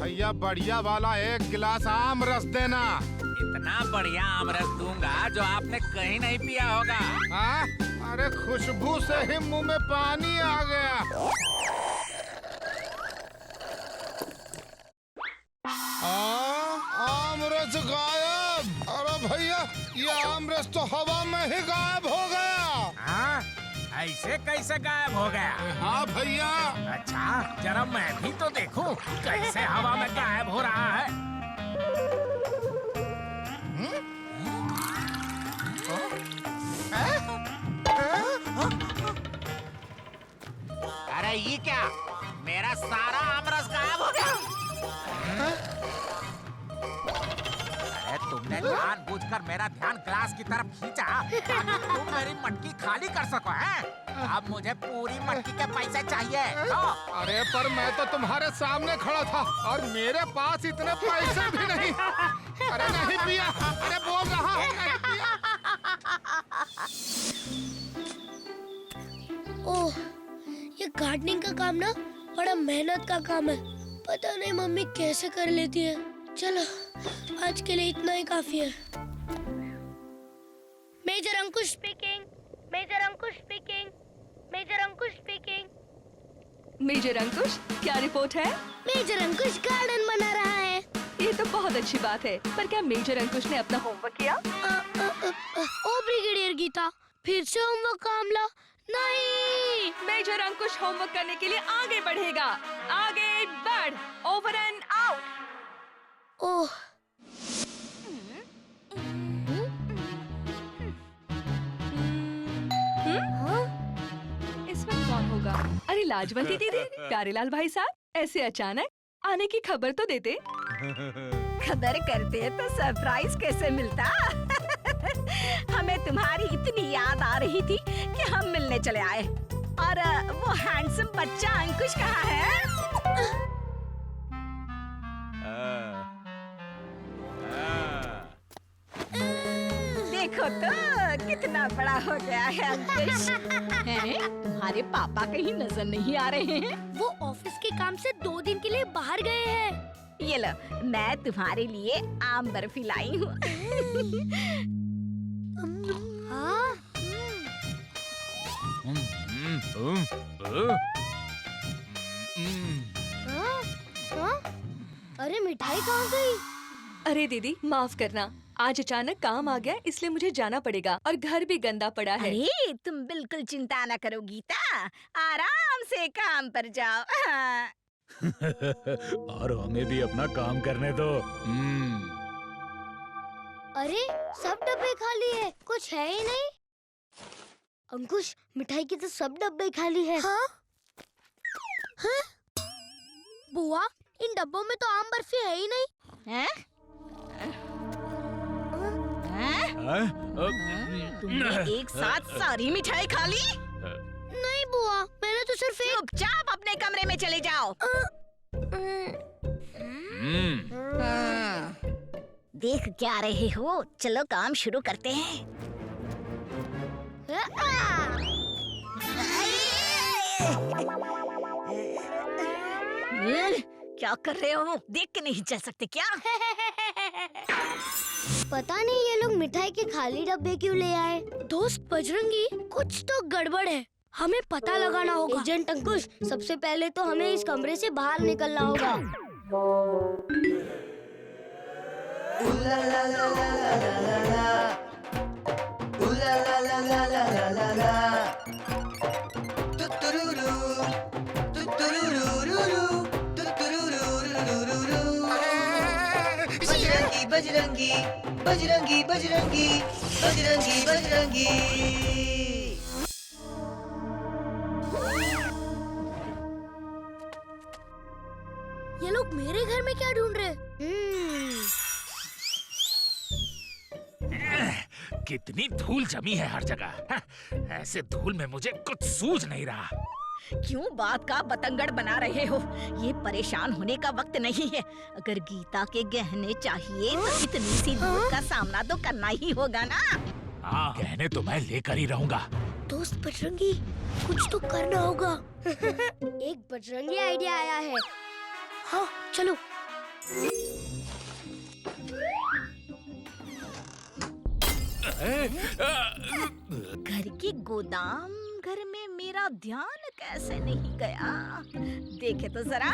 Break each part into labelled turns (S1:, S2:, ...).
S1: भैया बढ़िया वाला एक गिलास आम रस देना।
S2: इतना बढ़िया आम रस दूंगा जो आपने कहीं नहीं पिया होगा।
S1: हाँ? अरे खुशबू से ही मुंह में पानी आ गया। आम रस गायब। अरे भैया ये आम रस तो हवा में ही गायब हो गया।
S2: हाँ? ऐसे कैसे गायब हो गया?
S1: हाँ भैया।
S2: अच्छा जरा मैं भी तो देखूं कैसे हवा में गायब हो रहा है। अरे ये क्या? मेरा सारा आमरस गायब हो गया। अरे तुमने जानबूझकर मेरा ध्यान ग्लास की तरफ खींचा ताकि तुम मेरी मटकी खाली कर सको, हैं? अब मुझे पूरी मटकी के पैसे चाहिए।
S1: अरे पर मैं तो तुम्हारे सामने खड़ा था और मेरे पास इतने पैसे भी नहीं। अरे नहीं पिया। अरे बोल रहा हूँ नहीं पिया।
S3: ओह, ये गार्डनिंग का काम ना बड़ा मेहनत का काम है। पता नहीं मम्मी कैसे कर लेती है। चलो आज के लिए इतना ही काफी है। मेजर अंकुश स्पीकिंग। मेजर अंकुश स्पीकिंग। मेजर अंकुश स्पीकिंग।
S4: मेजर अंकुश, क्या रिपोर्ट है?
S3: मेजर अंकुश गार्डन बना रहा है।
S4: ये तो बहुत अच्छी बात है, पर क्या मेजर अंकुश ने अपना होमवर्क किया?
S3: ओ ब्रिगेडियर गीता, फिर से होमवर्क का मामला? नहीं।
S4: मेजर अंकुश होमवर्क करने के लिए आगे बढ़ेगा। आगे बढ़। Over and out.
S3: ओह,
S4: इस वक्त कौन होगा? अरे लाजवंती दीदी, प्यारेलाल भाई साहब, ऐसे अचानक आने की खबर तो देते।
S5: खबर करते तो सरप्राइज कैसे मिलता? हमें तुम्हारी इतनी याद आ रही थी कि हम मिलने चले आए। और वो हैंडसम बच्चा अंकुश कहाँ है? देखो तो कितना बड़ा हो गया है अंकुश। हैं? तुम्हारे पापा कहीं नजर नहीं आ रहे हैं?
S3: वो ऑफिस के काम से 2 दिन के लिए बाहर गए हैं।
S5: ये लो, मैं तुम्हारे लिए आम बर्फी लाई हूँ।
S3: हाँ? हाँ? अरे मिठाई कहाँ गई?
S4: अरे दीदी माफ करना, आज अचानक काम आ गया इसलिए मुझे जाना पड़ेगा और घर भी गंदा पड़ा है।
S5: अरे तुम बिल्कुल चिंता न करो गीता, आराम से काम पर जाओ। हाँ।
S2: और हमें भी अपना काम करने दो।
S3: अरे सब डब्बे खाली है, कुछ है ही नहीं। अंकुश, मिठाई की तो सब डब्बे खाली है। हाँ? हाँ? बुआ, इन डब्बों में तो आम बर्फी है ही नहीं।
S5: हैं? हैं? तुमने एक साथ सारी मिठाई खा ली?
S3: नहीं बुआ, मैंने तो सिर्फ एक।
S5: चुपचाप अपने कमरे में चले जाओ। देख क्या रहे हो, चलो काम शुरू करते हैं। क्या कर रहे हो? देख के नहीं चल सकते क्या?
S3: पता नहीं ये लोग मिठाई के खाली डब्बे क्यों ले आए। दोस्त बजरंगी, कुछ तो गड़बड़ है, हमें पता लगाना होगा। एजेंट अंकुश, सबसे पहले तो हमें इस कमरे से बाहर निकलना होगा।
S6: बजरंगी बजरंगी बजरंगी बजरंगी बजरंगी।
S3: ये लोग मेरे घर में क्या ढूंढ रहे?
S2: कितनी धूल जमी है हर जगह। ऐसे धूल में मुझे कुछ सूझ नहीं रहा।
S5: क्यों बात का बतंगड़ बना रहे हो? ये परेशान होने का वक्त नहीं है। अगर गीता के गहने चाहिए तो इतनी सी धूल का सामना तो करना ही होगा ना।
S2: हाँ, गहने तो मैं लेकर ही रहूंगा।
S3: दोस्त बजरंगी, कुछ तो करना होगा। एक बजरंगी आइडिया आया है। हाँ चलो।
S5: घर की गोदाम घर में मेरा ध्यान कैसे नहीं गया? देखे तो जरा।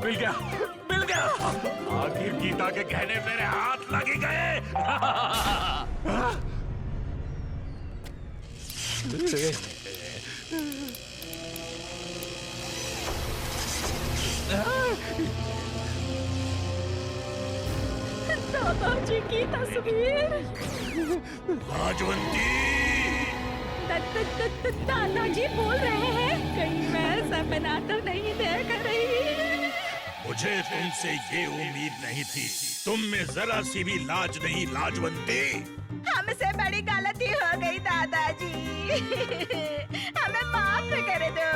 S7: मिल गया, मिल गया। आखिर गीता के गहने मेरे हाथ लग गए।
S5: दादाजी की तस्वीर।
S7: राजवंती,
S5: दादाजी बोल रहे हैं, कहीं मैं सपना तो नहीं देख रही?
S7: मुझे तुमसे ये उम्मीद नहीं थी। तुम में जरा सी भी लाज नहीं लाजवंती।
S5: हमसे बड़ी गलती हो गई दादाजी। हमें माफ कर दो।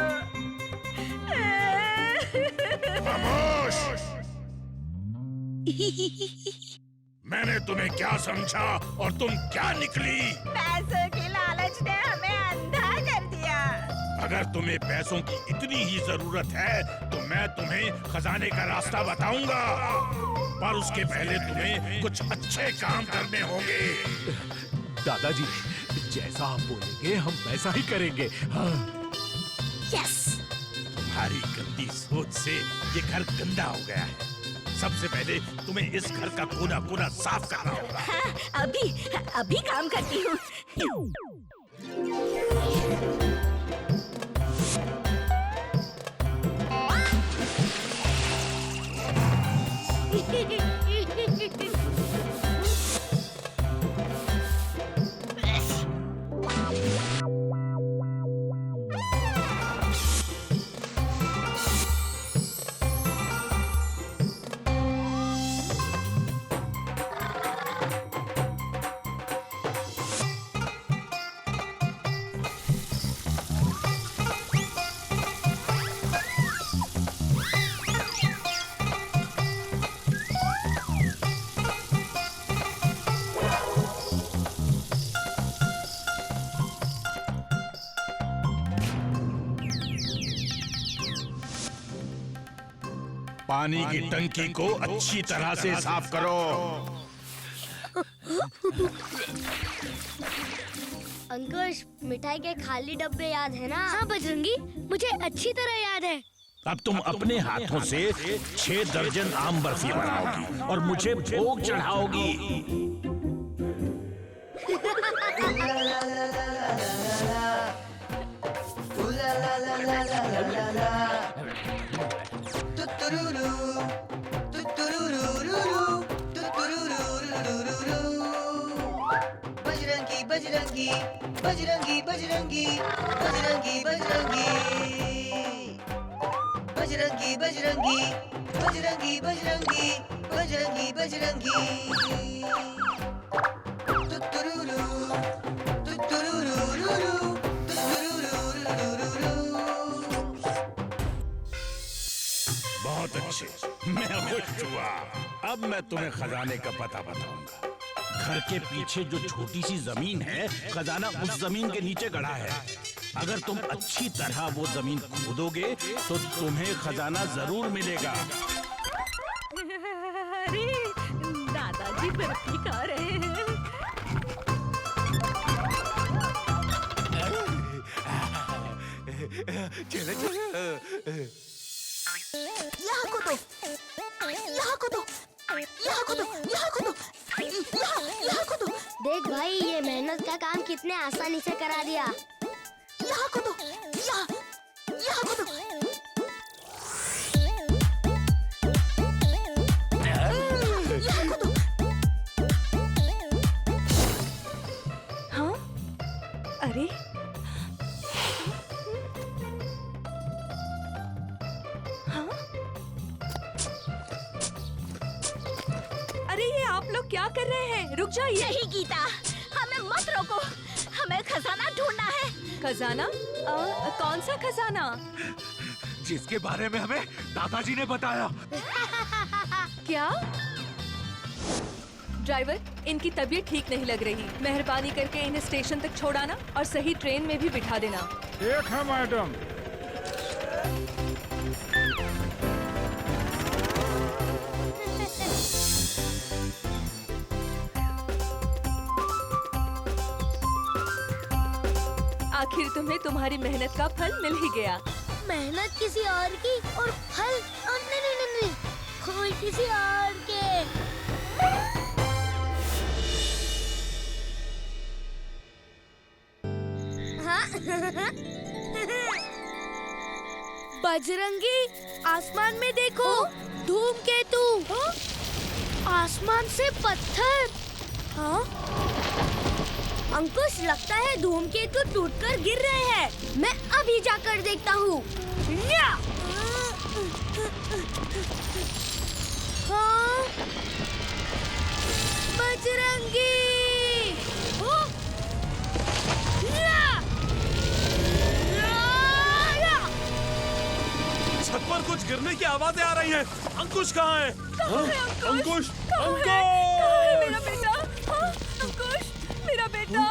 S7: खामोश। मैंने तुम्हें क्या समझा और तुम क्या निकली?
S5: पैसों की लालच ने हमें अंधा कर दिया।
S7: अगर तुम्हें पैसों की इतनी ही जरूरत है तो मैं तुम्हें खजाने का रास्ता बताऊंगा, पर उसके पहले तुम्हें कुछ अच्छे काम करने होंगे।
S8: दादाजी, जैसा आप बोलेंगे हम वैसा ही करेंगे। हाँ।
S5: यस।
S7: तुम्हारी गंदी सोच से ये घर गंदा हो गया है। सबसे पहले तुम्हें इस घर का कोना कोना साफ करना होगा।
S5: हाँ, अभी काम करती हूँ।
S7: पानी की टंकी को अच्छी तरह से साफ करो।
S3: अंकुश, मिठाई के खाली डब्बे याद है ना? हाँ बजरंगी, मुझे अच्छी तरह याद है।
S7: अब तुम अपने हाथों से 6 दर्जन आम बर्फी बनाओगी और मुझे भोग चढ़ाओगी।
S6: बजरंगी बजरंगी बजरंगी बजरंगी बजरंगी बजरंगी बजरंगी बजरंगी बजरंगी बजरंगी बजरंगी बजरंगी तुतुरुरु तुतुरुरुरुरु तुतुरुरुरुरु।
S7: बहुत अच्छे, मैं खुश हुआ। अब मैं तुम्हें खजाने का पता बताऊंगा। घर के पीछे जो छोटी सी जमीन है, खजाना उस जमीन के नीचे गड़ा है। अगर तुम अच्छी तरह वो जमीन खोदोगे तो तुम्हें खजाना जरूर मिलेगा।
S5: अरे दादाजी बर्फी खा रहे हैं।
S8: चलो चलो।
S5: यहाँ को दो, यहाँ को दो, यहाँ को दो, यहाँ को दो, यहाँ को दो।
S3: देख भाई, ये मेहनत का काम कितने आसानी से करा दिया।
S5: यहाँ को दो, यहाँ को दो। यहाँ को दो।
S4: हाँ? अरे हाँ? अरे ये आप लोग क्या कर रहे हैं? रुक जाइए।
S5: नहीं गीता, हमें मत रोको, हमें खजाना ढूंढना है।
S4: खजाना? कौन सा खजाना?
S8: जिसके बारे में हमें दादाजी ने बताया।
S4: क्या? ड्राइवर, इनकी तबीयत ठीक नहीं लग रही। मेहरबानी करके इन्हें स्टेशन तक छोड़ाना और सही ट्रेन में भी बिठा देना।
S1: ठीक है मैडम।
S4: आखिर तुम्हें तुम्हारी मेहनत का फल मिल ही गया।
S3: मेहनत किसी और की और फल नहीं नहीं नहीं नहीं, कोई किसी और के। हाँ? बजरंगी, आसमान में देखो, धूमकेतु। आसमान से पत्थर। हाँ? अंकुश, लगता है धूमकेतु टूटकर गिर रहे हैं। मैं अभी जाकर देखता हूँ। हाँ? बजरंगी!
S7: छत पर कुछ गिरने की आवाजें आ रही हैं। अंकुश कहाँ है? अंकुश!
S4: कहाँ है मेरा बेटा? हाँ, अंकुश, मेरा बेटा।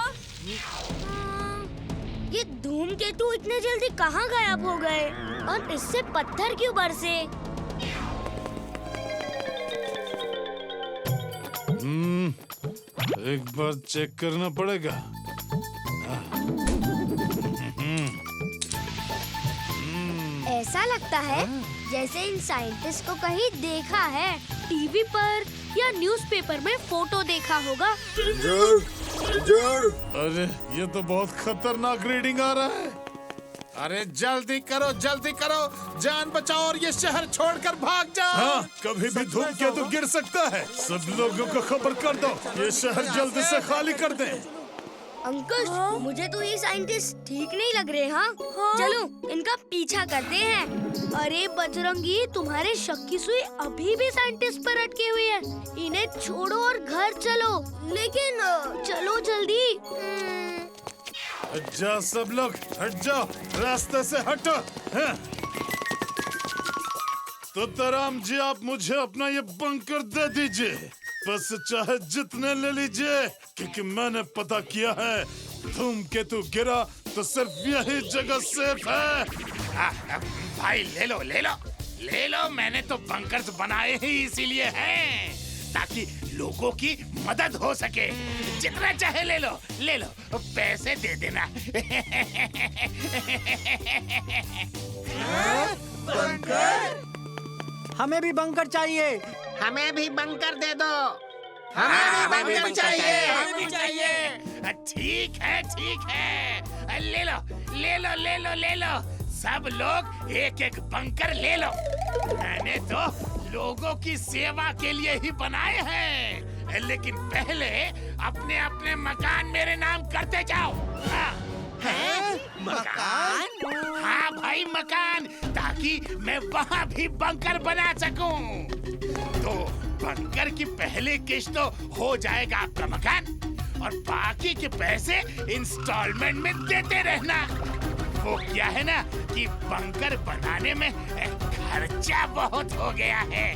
S3: ये धूमकेतु इतने जल्दी कहाँ गायब हो गए? और इससे पत्थर क्यों बरसे?
S9: एक बार चेक करना पड़ेगा।
S3: ऐसा लगता है जैसे इन साइंटिस्ट को कहीं देखा है, टीवी पर या न्यूज़पेपर में फोटो देखा होगा।
S9: अरे ये तो बहुत खतरनाक रीडिंग आ रहा है।
S1: अरे जल्दी करो, जान बचाओ और ये शहर छोड़कर भाग जाओ।
S9: हाँ, कभी भी धूमकेतु गिर सकता है। सब लोगों को खबर कर दो, ये शहर जल्दी से खाली कर दें।
S3: अंकुश, मुझे तो ये साइंटिस्ट ठीक नहीं लग रहे। हाँ? चलो इनका पीछा करते हैं। अरे बजरंगी, तुम्हारे शक की सुई अभी भी साइंटिस्ट पर अटकी हुई है। इन्हें छोड़ो और घर चलो। लेकिन चलो जल्दी।
S9: हट जाओ सब लोग, हट जाओ, रास्ते से हटो। हाँ? तो तराम जी, आप मुझे अपना ये बंकर दे दीजिए। बस चाहे जितने ले लीजिए, क्योंकि मैंने पता किया है, धूमकेतु गिरा तो सिर्फ यही जगह सेफ है।
S2: भाई ले लो, मैंने तो बंकर्स बनाए ही इसीलिए हैं, ताकि लोगों की मदद हो सके। जितना चाहे ले लो, पैसे दे देना।
S6: बंकर? हमें भी बंकर चाहिए।
S2: हमें भी बंकर दे दो।
S6: हमें भी बंकर चाहिए।
S2: ठीक है, ले लो। सब लोग एक एक बंकर ले लो। मैंने तो लोगों की सेवा के लिए ही बनाए हैं, लेकिन पहले अपने अपने मकान मेरे नाम करते जाओ। हाँ।
S6: मकान?
S2: हाँ भाई, मकान, ताकि मैं वहाँ भी बंकर बना सकूं। तो बंकर की पहली किश्त तो हो जाएगा आपका मकान, और बाकी के पैसे इंस्टॉलमेंट में देते रहना। वो क्या है ना कि बंकर बनाने में खर्चा बहुत हो गया है।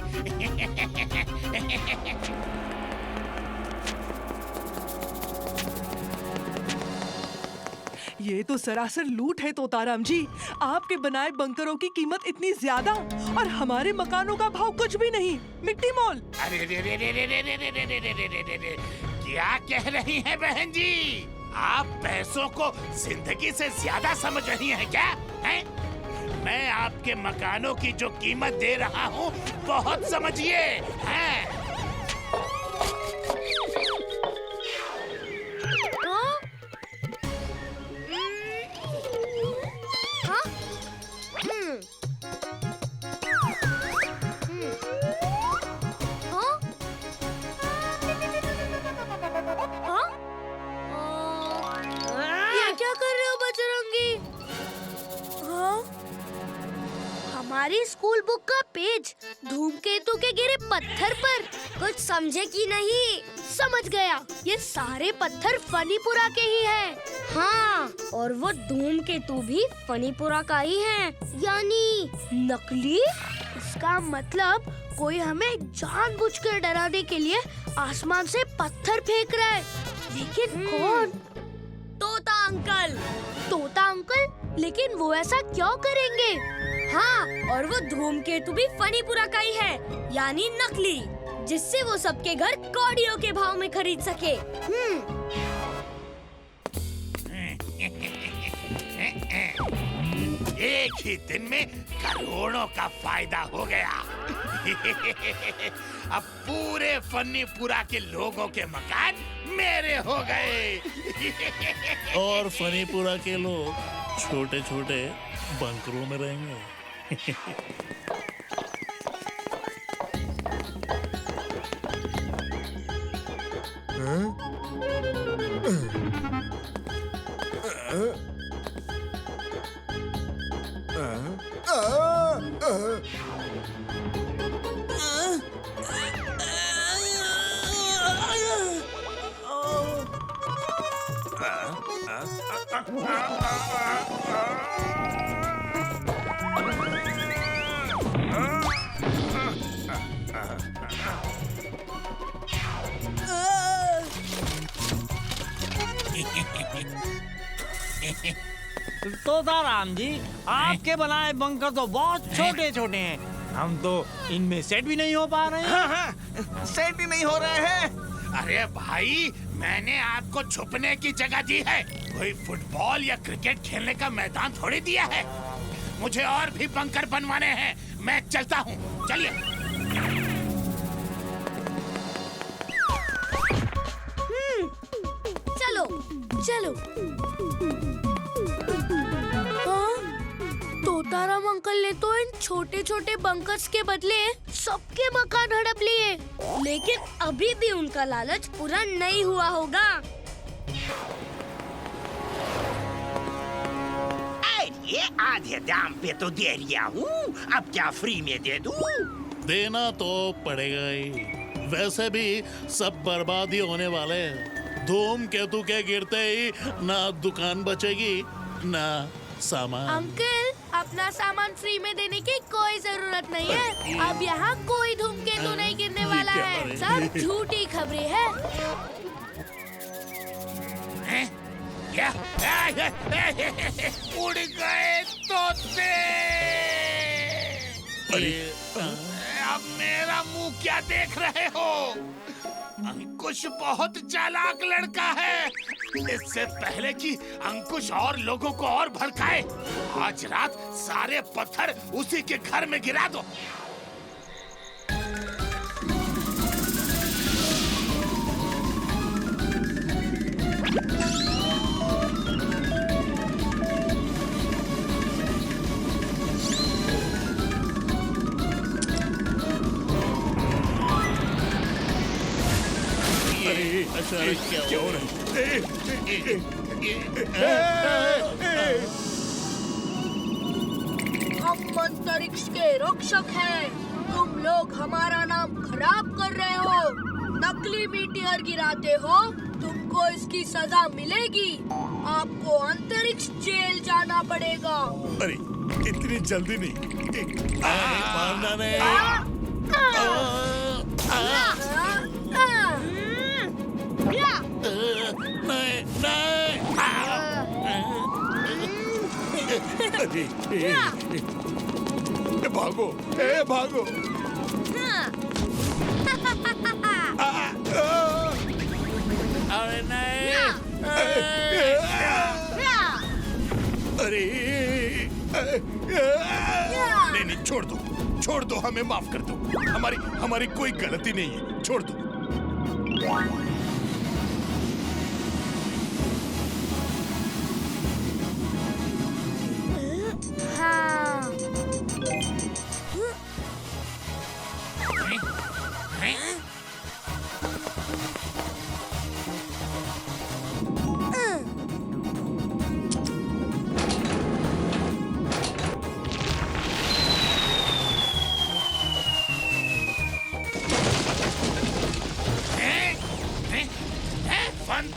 S10: ये तो सरासर लूट है तोताराम जी। आपके बनाए बंकरों की कीमत इतनी ज्यादा और हमारे मकानों का भाव कुछ भी नहीं, मिट्टी मोल।
S2: अरे रे, क्या कह रही हैं बहन जी? आप पैसों को जिंदगी से ज्यादा समझ रही हैं क्या? हैं? मैं आपके मकानों की जो कीमत दे रहा हूँ, बहुत समझिए। हैं?
S3: हमारी स्कूल बुक का पेज धूमकेतु के गिरे पत्थर पर। कुछ समझे कि नहीं? समझ गया, ये सारे पत्थर फनीपुरा के ही हैं। हाँ, और वो धूमकेतु भी फनीपुरा का ही है, यानी नकली। इसका मतलब कोई हमें जानबूझकर डराने के लिए आसमान से पत्थर फेंक रहा है, लेकिन कौन? तोता अंकल। तोता अंकल? लेकिन वो ऐसा क्यों करेंगे? हाँ, और वो धूमकेतु भी फनीपुरा का ही है, यानी नकली, जिससे वो सबके घर कौड़ियों के भाव में खरीद सके।
S2: एक ही दिन में करोड़ों का फायदा हो गया। अब पूरे फनीपुरा के लोगों के मकान मेरे हो गए।
S9: और फनीपुरा के लोग छोटे छोटे बंकरों में रहेंगे।
S6: तोताराम जी, आपके बनाए बंकर तो बहुत छोटे छोटे हैं। हम तो इनमें सेट भी नहीं हो पा रहे हैं।
S2: हाँ, सेट ही नहीं हो रहे हैं। अरे भाई, मैंने आपको छुपने की जगह दी है, कोई फुटबॉल या क्रिकेट खेलने का मैदान थोड़ी दिया है। मुझे और भी बंकर बनवाने हैं, मैं चलता हूँ। चलिए।
S3: चलो चलो। हाँ? तोताराम अंकल ने तो इन छोटे छोटे बंकर्स के बदले सबके मकान हड़प लिए, लेकिन अभी भी उनका लालच पूरा नहीं हुआ होगा।
S11: ये आधे दाम पे तो दे दिया हूँ, अब क्या फ्री में दे दूँ?
S9: देना तो पड़ेगा ही, वैसे भी सब बर्बादी होने वाले हैं। धूमकेतु के गिरते ही ना दुकान बचेगी ना सामान।
S3: अंकल, अपना सामान फ्री में देने की कोई जरूरत नहीं है। अब यहाँ कोई धूमकेतु नहीं गिरने वाला है, सब झूठी खबरें हैं।
S2: उड़ गए तोते। अब मेरा मुंह क्या देख रहे हो? अंकुश बहुत चालाक लड़का है। इससे पहले कि अंकुश और लोगों को और भड़काए, आज रात सारे पत्थर उसी के घर में गिरा दो।
S9: क्या हो रहा है?
S3: हम अंतरिक्ष के रक्षक हैं। तुम लोग हमारा नाम खराब कर रहे हो, नकली मीटियर गिराते हो, तुमको इसकी सजा मिलेगी। आपको अंतरिक्ष जेल जाना पड़ेगा।
S9: अरे इतनी जल्दी नहीं, मारना नहीं। भागो, भागो।
S2: अरे नहीं।
S9: अरे नहीं, छोड़ दो, हमें माफ कर दो। हमारी कोई गलती नहीं है, छोड़ दो।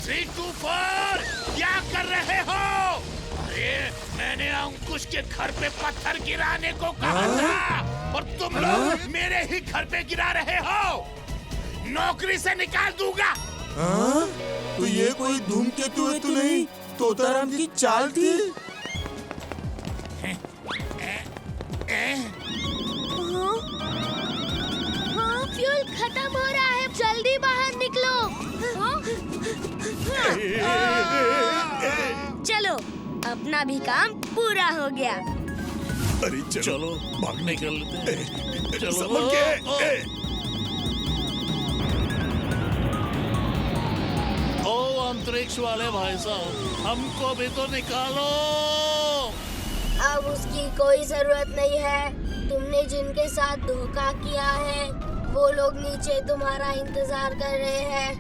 S2: 3, 2, 4 क्या कर रहे हो? अरे मैंने अंकुश के घर पे पत्थर गिराने को कहा था और तुम लोग मेरे ही घर पे गिरा रहे हो। नौकरी से निकाल दूंगा।
S12: तो ये कोई धूमकेतु है तो नहीं, तोताराम की चाल थी।
S3: हाँ, फ्यूल खत्म हो रहा है, जल्दी बाहर निकलो। चलो, अपना भी काम पूरा हो गया।
S9: अरे चलो
S2: भागने के लिए चलो।
S9: संभल के।
S2: ओ अंतरिक्ष वाले भाई साहब, हमको भी तो निकालो।
S3: अब उसकी कोई जरूरत नहीं है। तुमने जिनके साथ धोखा किया है वो लोग नीचे तुम्हारा इंतजार कर रहे हैं।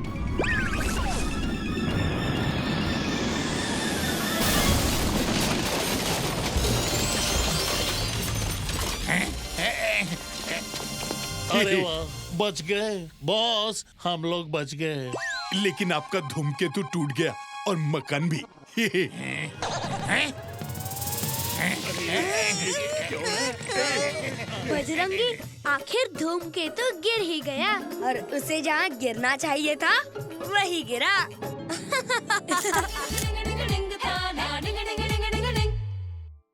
S2: अरे वाह, बच गए बॉस, हम लोग बच गए।
S9: लेकिन आपका धूमकेतु टूट गया और मकान भी।
S3: बजरंगी, आखिर धूमकेतु गिर ही गया और उसे जहाँ गिरना चाहिए था वही गिरा।